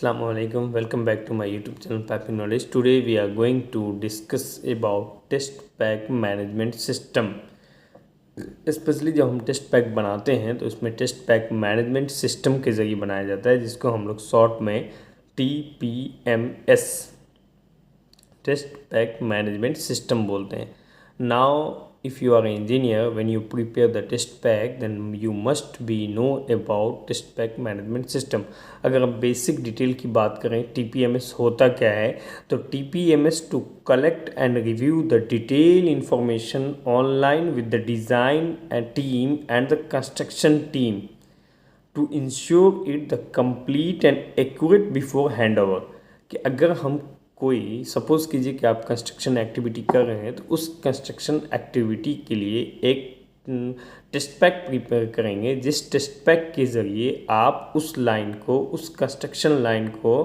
Assalamualaikum. Welcome back to my YouTube channel Piping Knowledge. Today we are going to discuss about test pack management system. Specially जब हम test pack बनाते हैं तो इसमें test pack management system के ज़रिए बनाया जाता है, जिसको हम लोग शॉर्ट में TPMS test pack management system बोलते हैं. Now if you are an engineer, when you prepare the test pack, then you must be know about test pack management system. अगर हम बेसिक डिटेल की बात करें TPMS होता क्या है, तो TPMS to collect and review the detailed information online with the design and team and the construction team to ensure it the complete and accurate before handover. कि अगर हम कोई सपोज़ कीजिए कि आप कंस्ट्रक्शन एक्टिविटी कर रहे हैं, तो उस कंस्ट्रक्शन एक्टिविटी के लिए एक टेस्ट पैक प्रिपेयर करेंगे, जिस टेस्ट पैक के ज़रिए आप उस लाइन को, उस कंस्ट्रक्शन लाइन को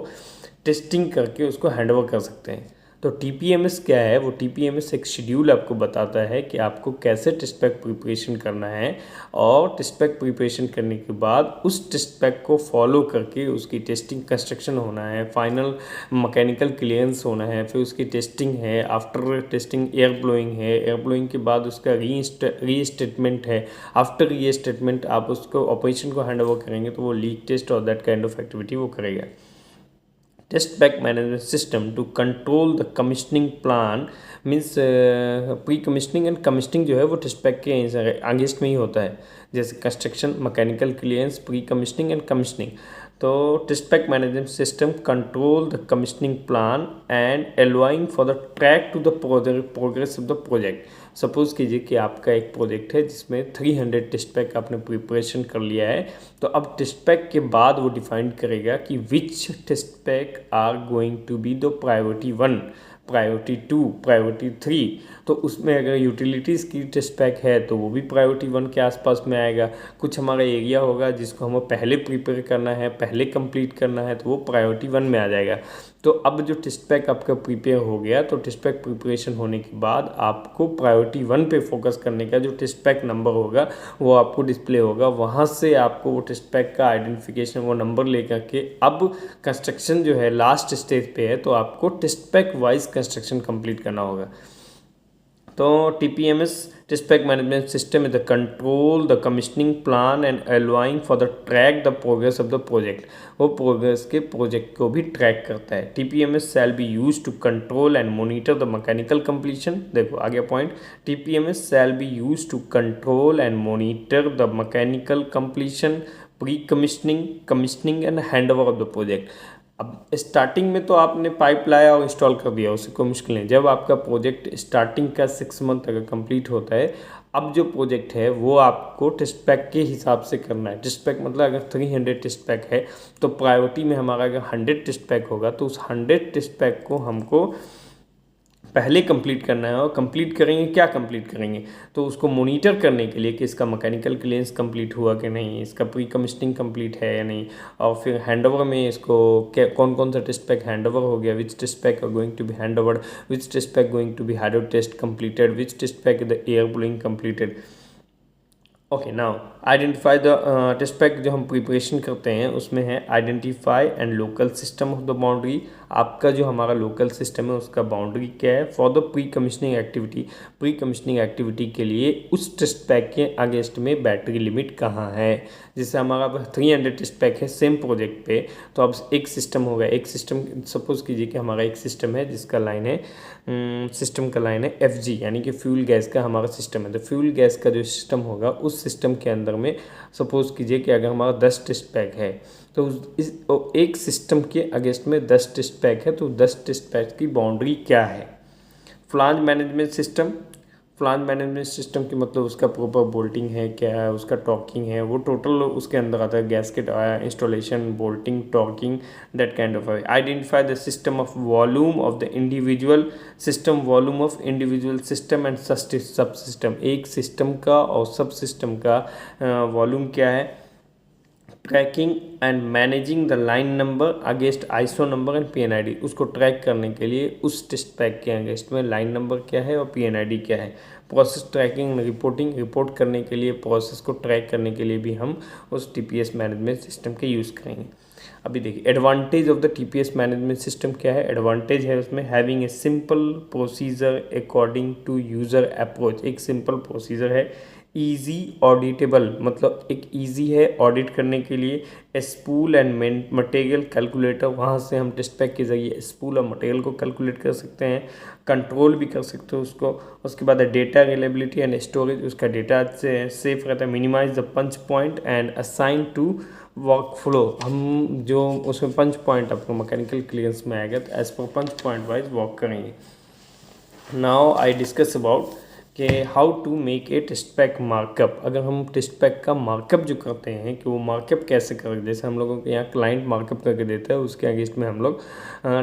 टेस्टिंग करके उसको हैंडओवर कर सकते हैं. तो TPMS क्या है? वो TPMS एक शेड्यूल आपको बताता है कि आपको कैसे टेस्ट पैक प्रिपरेशन करना है, और टेस्ट पैक प्रिपरेशन करने के बाद उस टेस्ट पैक को फॉलो करके उसकी टेस्टिंग कंस्ट्रक्शन होना है, फाइनल मैकेनिकल क्लियरेंस होना है, फिर उसकी टेस्टिंग है, आफ्टर टेस्टिंग एयर ब्लोइंग है, एयर ब्लोइंग के बाद उसका री स्टेटमेंट है, आफ्टर री स्टेटमेंट आप उसको ऑपरेशन को हैंड ओवर करेंगे तो वो लीक टेस्ट और दैट काइंड ऑफ एक्टिविटी वो करेगा. Test pack management system to control the commissioning plan means pre commissioning and commissioning जो है वो टेस्ट पैक के अगेंस्ट में ही होता है, जैसे construction, mechanical clearance, pre commissioning and commissioning. तो test pack management system control the commissioning plan and allowing for the track to the progress of the project. Suppose कीजिए कि आपका एक प्रोजेक्ट है जिसमें 300 टेस्ट पैक आपने प्रिपरेशन कर लिया है, तो अब टेस्ट पैक के बाद वो डिफाइन करेगा कि which test pack are going to be the priority 1, priority 2, priority 3. तो उसमें अगर यूटिलिटीज़ की टेस्ट पैक है तो वो भी प्रायोरिटी 1 के आसपास में आएगा. कुछ हमारा एरिया होगा जिसको हमें पहले प्रिपेयर करना है, पहले कंप्लीट करना है, तो वो प्रायोरिटी 1 में आ जाएगा. तो अब जो टेस्ट पैक आपका प्रिपेयर हो गया, तो टेस्ट पैक प्रिपरेशन होने के बाद आपको प्रायोरिटी 1 पे फोकस करने का जो टेस्ट पैक नंबर होगा वो आपको डिस्प्ले होगा. वहाँ से आपको वो टेस्ट पैक का आइडेंटिफिकेशन, वो नंबर लेकर के अब कंस्ट्रक्शन जो है लास्ट स्टेज पे है, तो आपको test pack wise construction complete करना होगा. तो TPMS test pack management system is the control the commissioning plan and allowing for the track the progress of the project. वो प्रोग्रेस के प्रोजेक्ट को भी ट्रैक करता है. TPMS shall be use to control and monitor the mechanical completion. देखो आगे point, TPMS shall be use to control and monitor the mechanical completion, pre commissioning, commissioning and hand over of the project. अब starting में तो आपने pipe लाया और install कर दिया, उससे कोई मुश्किल नहीं. जब आपका प्रोजेक्ट स्टार्टिंग का 6 मंथ अगर कंप्लीट होता है, अब जो प्रोजेक्ट है वो आपको टेस्ट पैक के हिसाब से करना है. टेस्ट पैक मतलब अगर 300 टेस्ट पैक है तो प्रायोरिटी में हमारा अगर 100 टेस्ट पैक होगा, तो उस 100 टेस्ट पैक को हमको पहले कंप्लीट करना है. और कंप्लीट करेंगे, क्या कंप्लीट करेंगे, तो उसको मोनीटर करने के लिए कि इसका मैकेनिकल क्लियरेंस कंप्लीट हुआ कि नहीं, इसका प्री कमिश्निंग कंप्लीट है या नहीं, और फिर हैंडओवर में इसको कौन कौन सा टेस्ट पैक हैंडओवर हो गया, which test pack are going to be handover, which test pack going to be hydro test completed, which test pack the air blowing completed. Okay, now identify the test pack जो हम preparation करते हैं उसमें है identify and local system of the boundary. आपका जो हमारा local system है उसका बाउंड्री क्या है. For the pre commissioning activity, pre commissioning activity के लिए उस टेस्ट पैक के अगेंस्ट में बैटरी लिमिट कहाँ है. जैसे हमारा 300 टेस्ट पैक है सेम प्रोजेक्ट पे, तो अब एक सिस्टम होगा. एक सिस्टम सपोज कीजिए कि हमारा एक सिस्टम है जिसका लाइन है, सिस्टम का लाइन है FG, यानी कि फ्यूल गैस का हमारा सिस्टम है. तो फ्यूल गैस का जो सिस्टम होगा उस सिस्टम के अंदर में सपोज़ कीजिए कि अगर हमारा 10 टेस्ट पैक है, तो इस एक सिस्टम के अगेंस्ट में 10 टेस्ट पैक है, तो 10 टेस्ट पैक की बाउंड्री क्या है. Flange management system, flange management system की मतलब उसका प्रॉपर बोल्टिंग है क्या है, उसका टॉर्किंग है, वो टोटल उसके अंदर आता है. गैस्केट आया, installation, bolting, torquing, that kind of. Identify the system of volume of the individual system, volume of individual system and sub system. एक सिस्टम का और सब सिस्टम का वॉल्यूम क्या है. Tracking and managing the line number against iso number and PNID. उसको track करने के लिए उस टेस्ट पैक के अगेंस्ट में लाइन नंबर क्या है और PNID क्या है. Process tracking and reporting, report करने के लिए, प्रोसेस को ट्रैक करने के लिए भी हम उस TPS मैनेजमेंट सिस्टम के यूज़ करेंगे. अभी देखिए advantage of the TPS management system क्या है। एडवांटेज है उसमें having a simple procedure according to user approach. एक सिंपल प्रोसीजर है, इजी ऑडिटेबल, मतलब एक इजी है ऑडिट करने के लिए। स्पूल एंड मटेरियल कैलकुलेटर, वहाँ से हम टेस्ट पैक के जरिए स्पूल और मटेरियल को कैलकुलेट कर सकते हैं, कंट्रोल भी कर सकते हो उसको। उसके बाद डेटा अवेलेबिलिटी एंड स्टोरेज, उसका डेटा से सेफ रहता है। Minimise the punch point and assign to workflow, हम जो उसमें पंच पॉइंट आपको मैकेनिकल क्लियरेंस में आएगा तो as per punch point wise work करेंगे। नाउ आई डिस्कस अबाउट कि how to make a test pack markup. अगर हम टेस्ट पैक का मार्कअप जो करते हैं कि वो मार्कअप कैसे करें, जैसे हम लोगों के यहाँ क्लाइंट मार्कअप करके देता है, उसके अगेंस्ट में हम लोग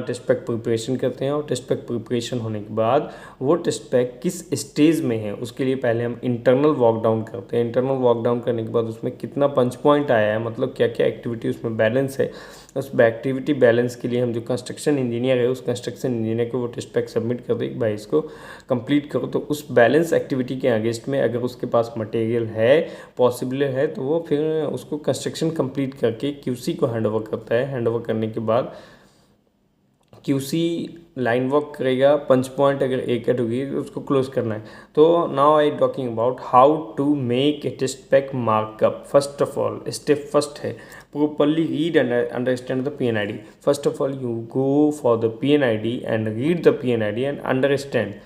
टेस्ट पैक प्रिपरेशन करते हैं। और टेस्ट पैक प्रिपरेशन होने के बाद वो टेस्ट पैक किस स्टेज में है उसके लिए पहले हम इंटरनल वॉक डाउन करते हैं। इंटरनल वॉक डाउन करने के बाद उसमें कितना पंच पॉइंट आया है, मतलब क्या क्या एक्टिविटी उसमें बैलेंस है, उस एक्टिविटी बैलेंस के लिए हम जो कंस्ट्रक्शन इंजीनियर है उस कंस्ट्रक्शन इंजीनियर को वो टेस्ट पैक सबमिट कर दे कि भाई इसको कंप्लीट करो। तो उस बैलेंस एक्टिविटी के अगेंस्ट में अगर उसके पास मटेरियल है, पॉसिबल है, तो वो फिर उसको कंस्ट्रक्शन कंप्लीट करके क्यूसी को हैंड ओवर करता है। हैंड ओवर करने के बाद क्यूसी लाइन वर्क करेगा, पंच पॉइंट अगर एक एड होगी तो उसको क्लोज करना है। तो now I talking about how to make a test pack markup. First of all step first है properly read and understand the PNID. First of all, you go for the PNID and read the PNID and understand.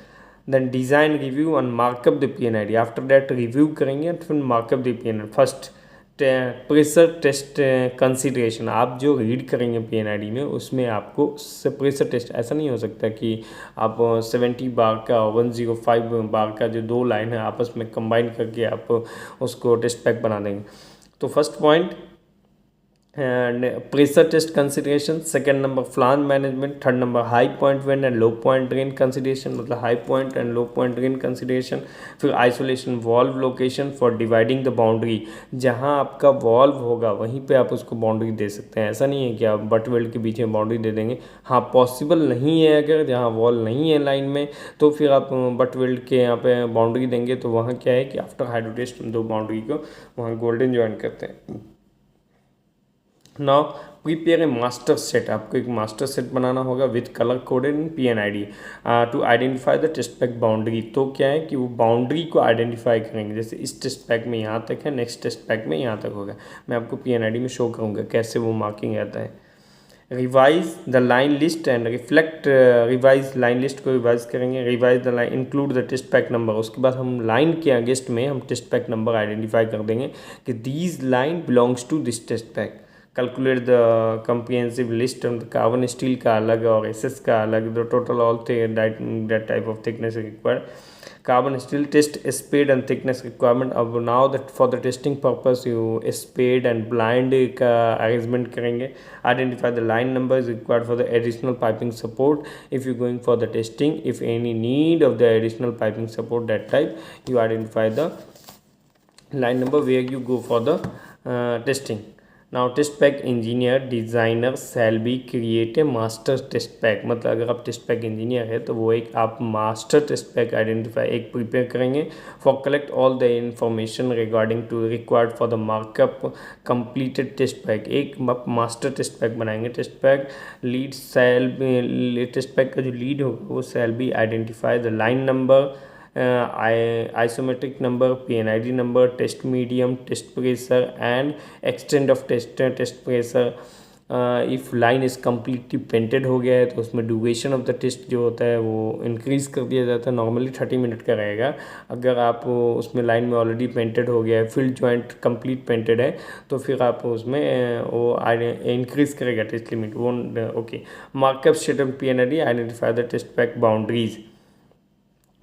Then design, review and mark up the PNID. After that review करेंगे और फिर mark up the PNID. First pressure test consideration, आप जो read करेंगे पीएनआईडी में उसमें आपको pressure test, ऐसा नहीं हो सकता कि आप 70 बार का 105 बार का जो दो लाइन है आपस में कंबाइन करके आप उसको टेस्ट पैक बना देंगे। तो first point pressure test consideration, second number flange management, third number high point vent and low point drain consideration, मतलब high point and low point drain consideration. फिर isolation valve location for dividing the boundary, जहां आपका valve होगा वहीं पे आप उसको boundary दे सकते हैं। ऐसा नहीं है कि आप बट वेल्ड के बीच में बाउंड्री दे देंगे। हाँ पॉसिबल नहीं है, अगर जहाँ वॉल नहीं है लाइन में तो फिर आप बट वेल्ड के यहाँ पे बाउंड्री देंगे। तो वहाँ क्या है कि आफ्टर हाइड्रो टेस्ट दो बाउंड्री को वहाँ गोल्डन ज्वाइन करते हैं। Now prepare a master set, आपको एक मास्टर सेट बनाना होगा with colour coded in PNID to identify the test pack boundary. तो क्या है कि वो बाउंड्री को आइडेंटिफाई करेंगे, जैसे इस टेस्ट पैक में यहाँ तक है, नेक्स्ट टेस्ट पैक में यहाँ तक होगा। मैं आपको PNID में शो करूँगा कैसे वो मार्किंग आता है। Revise the line list and reflect, revise line list को रिवाइज करेंगे। Revise the line include the test pack number, उसके बाद हम लाइन के अगेंस्ट में हम टेस्ट पैक नंबर आइडेंटिफाई कर देंगे कि these line belongs to this test pack. Calculate the comprehensive list, carbon steel का अलग और एसएस का अलग, the total all that type of thickness required. Carbon steel test spade and thickness requirement. अब now that for the testing purpose you spade and blind का arrangement करेंगे। Identify the line number is required for the additional piping support if you going for the testing. If any need of the additional piping support that type you identify the line number where you go for the testing. Now test pack engineer designer shall be create a master test pack, मतलब अगर आप test pack engineer है तो वो एक आप master test pack identify एक prepare करेंगे for collect all the information regarding to required for the markup completed test pack. एक मास्टर टेस्ट पैक बनाएंगे। Test pack lead test pack का जो लीड होगा वो shall be identify the line number, isometric number, PNID number, test medium, test pressure and extent of test pressure। If line is completely painted हो गया है तो उसमें ड्यूरेशन ऑफ द टेस्ट जो होता है वो इंक्रीज़ कर दिया जाता है। नॉर्मली 30 मिनट का रहेगा। अगर आप उसमें लाइन में ऑलरेडी पेंटेड हो गया है, फील्ड जॉइंट कंप्लीट पेंटेड है, तो फिर आप उसमें वो इंक्रीज़ करेगा टेस्ट लिमिट वो। Okay, markup state of PNID, identify the test pack boundaries.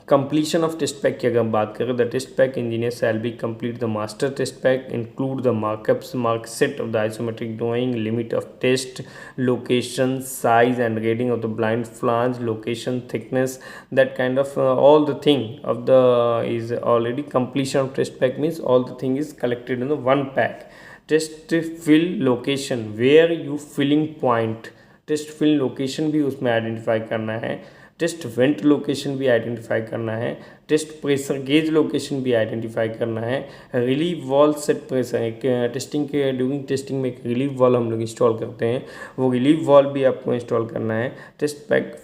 Completion of test pack की अगर हम बात करें, the test pack engineer shall be complete the master test pack, include the markups, mark set of the isometric drawing, limit of test, location, size and rating of the blind flange, location, thickness, that kind of all the thing of the is already completion of test pack means all the thing is collected in the one pack. Test fill location, where you filling point, test fill location भी उसमें identify करना है। Test vent location भी identify करना है, test pressure gauge location भी identify करना है, रिलीव वॉल सेट प्रेशर, एक टेस्टिंग के ड्यूरिंग टेस्टिंग में एक रिलीव वॉल हम लोग इंस्टॉल करते हैं, वो रिलीव वॉल भी आपको इंस्टॉल करना है। Test pack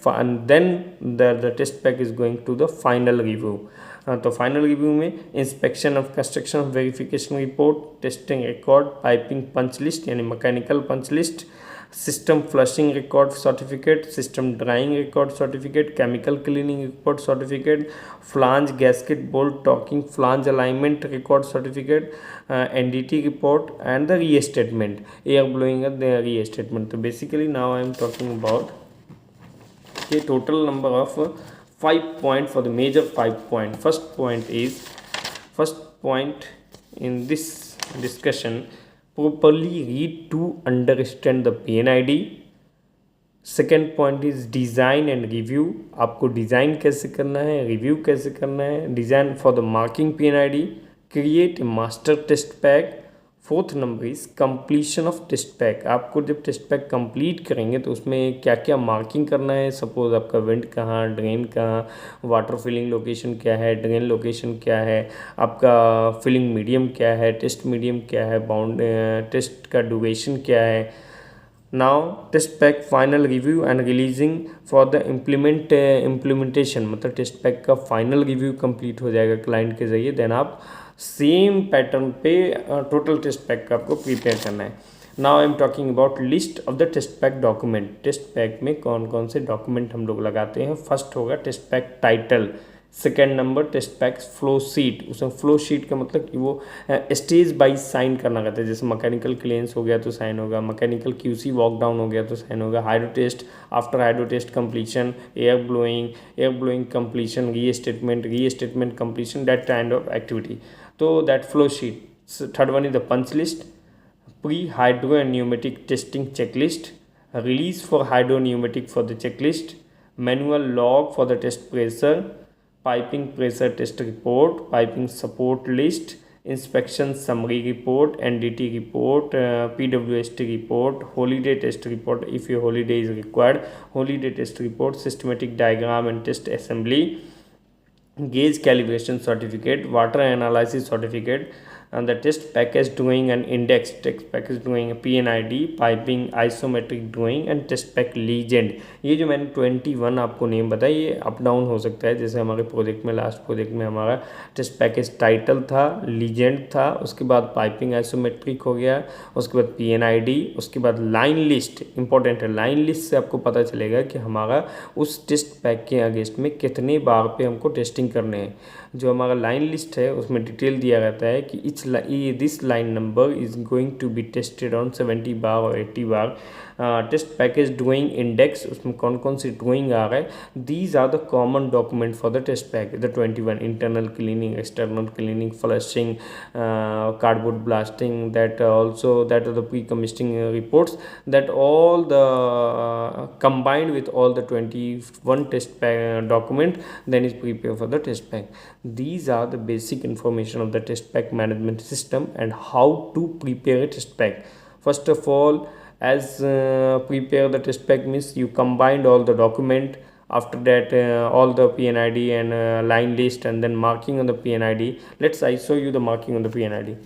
then the test pack is going to the final review. तो फाइनल रिव्यू में inspection of construction of verification report, testing record, piping punch list यानी mechanical punch list, system flushing record certificate, system drawing record certificate, chemical cleaning record certificate, flange gasket bolt torquing flange alignment record certificate, NDT report and the reinstatement, air blowing reinstatement. तो basically now I am talking about the total number of 5 points for the major 5 point. First point in this discussion, properly read to understand the PNID. Second point is design and review, आपको design कैसे करना है, review कैसे करना है। Design for the marking PNID, create a master test pack. Fourth number is completion of test pack, आपको जब test pack complete करेंगे तो उसमें क्या क्या मार्किंग करना है। सपोज आपका वेंट कहाँ, ड्रेन कहाँ, वाटर फिलिंग लोकेशन क्या है, ड्रेन लोकेशन क्या है, आपका फिलिंग मीडियम क्या है, टेस्ट मीडियम क्या है, बाउंड टेस्ट का ड्यूरेशन क्या है। Now test pack final review and releasing for the implementation, मतलब टेस्ट पैक का फाइनल रिव्यू कंप्लीट हो जाएगा क्लाइंट के ज़रिए, देन आप सेम पैटर्न पे टोटल टेस्ट पैक का आपको प्रिपेयर करना है। Now I am talking about list of the test pack document. Test pack में कौन कौन से डॉक्यूमेंट हम लोग लगाते हैं। फर्स्ट होगा test pack title, second number test pack flow sheet. उसमें फ्लो शीट का मतलब कि वो स्टेज बाइज साइन करना रहता है, जैसे मैकेनिकल क्लियरेंस हो गया तो साइन होगा, मैकेनिकल QC वॉक डाउन हो गया तो साइन होगा, hydro test, after hydro test completion, air blowing completion, reinstatement completion, that kind of activity. तो that flow sheet. Third one is the punch list, pre hydro and pneumatic testing checklist, release for hydro pneumatic for the checklist, manual log for the test pressure, piping pressure test report, piping support list, inspection summary report, NDT report, PWST report, holiday test report if your holiday is required, holiday test report, systematic diagram and test assembly, gauge calibration certificate, water analysis certificate, and the test package drawing and index, text package drawing, PNID, piping isometric drawing and test pack legend। ये जो मैंने 21 आपको name बताया ये up down हो सकता है। जैसे हमारे प्रोजेक्ट में लास्ट प्रोजेक्ट में हमारा टेस्ट पैकेज टाइटल था, लीजेंड था, उसके बाद पाइपिंग आइसोमेट्रिक हो गया, उसके बाद PNID, उसके बाद लाइन लिस्ट। इंपॉर्टेंट है, लाइन लिस्ट से आपको पता चलेगा कि हमारा उस टेस्ट पैक के अगेंस्ट में कितने बार पे हमको टेस्टिंग करने हैं। जो हमारा लाइन लिस्ट है उसमें डिटेल दिया रहता है कि this line number is going to be tested on 70 bar और 80 bar. Test package drawing index, उसमें कौन कौन सी ड्राइंग आ रहा है। These are the common document for the test pack. The 21 internal cleaning, external cleaning, flushing, cardboard blasting, that are the pre commissioning reports, that all the combined with all the 21 test pack document then is prepared for the test pack. These are the basic information of the test pack management system and how to prepare a test pack. First of all, as prepare the test pack means you combined all the document. After that all the PNID and line list and then marking on the PNID. I show you the marking on the PNID.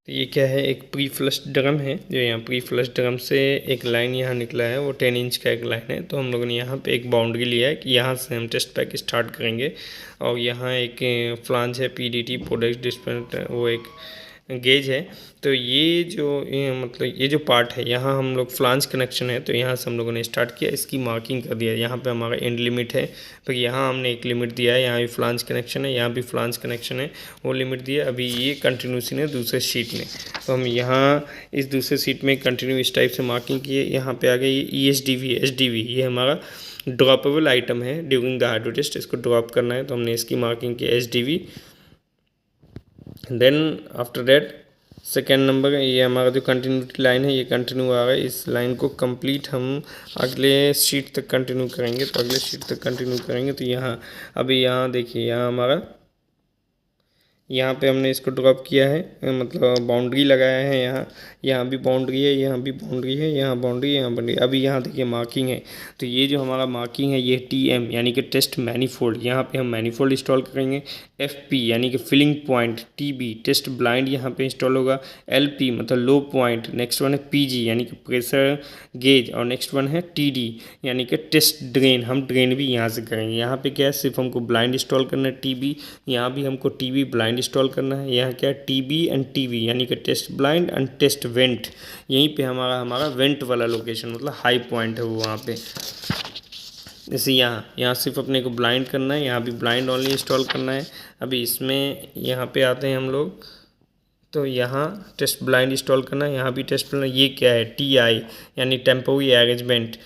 तो ये क्या है, एक pre flush drum है, जो यहाँ pre flush drum से एक लाइन यहाँ निकला है, वो 10 इंच का एक लाइन है। तो हम लोगों ने यहाँ पे एक बाउंड्री लिया है कि यहाँ से हम टेस्ट पैक स्टार्ट करेंगे। और यहाँ एक फ्लांज है, PDT प्रोडक्ट डिस्पेंस, वो एक गेज है। तो ये जो पार्ट है, यहाँ हम लोग फ्लांज कनेक्शन है, तो यहाँ से हम लोगों ने स्टार्ट किया, इसकी मार्किंग कर दिया। यहाँ पे हमारा एंड लिमिट है, फिर यहाँ हमने एक लिमिट दिया है, यहाँ भी फ्लांज कनेक्शन है, यहाँ भी फ्लांज कनेक्शन है, वो लिमिट दिया। अभी ये कंटिन्यूसन है दूसरे शीट में, तो हम यहाँ इस दूसरे शीट में कंटिन्यू इस टाइप से मार्किंग किए। यहाँ पे आ गए ये ESDV SDV, ये हमारा ड्रॉपेबल आइटम है ड्यूरिंग द हाइड्रो टेस्ट, इसको ड्रॉप करना है, तो हमने इसकी मार्किंग की SDV। Then after that second number, ये हमारा जो कंटिन्यूटी लाइन है, ये कंटिन्यू आ रहा है। इस लाइन को कंप्लीट हम अगले शीट तक कंटिन्यू करेंगे। तो अगले शीट तक कंटिन्यू करेंगे तो यहाँ अभी यहाँ देखिए, यहाँ हमारा यहाँ पे हमने इसको ड्रॉप किया है, मतलब बाउंड्री लगाया है। यहाँ भी बाउंड्री है, यहाँ भी बाउंड्री है, यहाँ बाउंड्री, यहाँ बाउंड्री। अभी यहाँ देखिए मार्किंग है, तो ये जो हमारा मार्किंग है ये TM यानी कि टेस्ट मैनीफोल्ड, यहाँ पे हम मैनीफोल्ड इंस्टॉल करेंगे। FP यानी कि filling point, TB test blind यहाँ पे इंस्टॉल होगा। LP मतलब लो पॉइंट, नेक्स्ट वन है PG यानी कि प्रेशर गेज, और नेक्स्ट वन है TD यानी कि टेस्ट ड्रेन, हम ड्रेन भी यहाँ से करेंगे। यहाँ पे क्या है, सिर्फ हमको ब्लाइंड इंस्टॉल करना है TB, यहाँ भी हमको TB ब्लाइंड इंस्टॉल करना है। यहाँ क्या है TB एंड TV यानी कि test blind and test vent, यहीं पे हमारा वेंट वाला लोकेशन मतलब हाई पॉइंट है वो वहाँ पे। जैसे यहाँ सिर्फ अपने को ब्लाइंड करना है, यहाँ भी ब्लाइंड ओनली इंस्टॉल करना है। अभी इसमें यहाँ पे आते हैं हम लोग, तो यहाँ टेस्ट ब्लाइंड इंस्टॉल करना है, यहाँ भी टेस्ट ब्लाइंड। ये क्या है, TI यानी temporary arrangement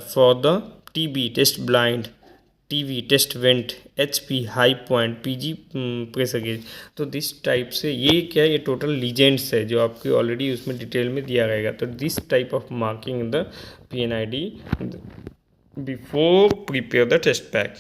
for the TB test blind, TV test vent, HP high point, PG pressure gauge. तो दिस टाइप से ये क्या है, ये टोटल लीजेंड्स है जो आपको ऑलरेडी उसमें डिटेल में दिया रहेगा। तो this type of marking the PNID before prepare the test pack.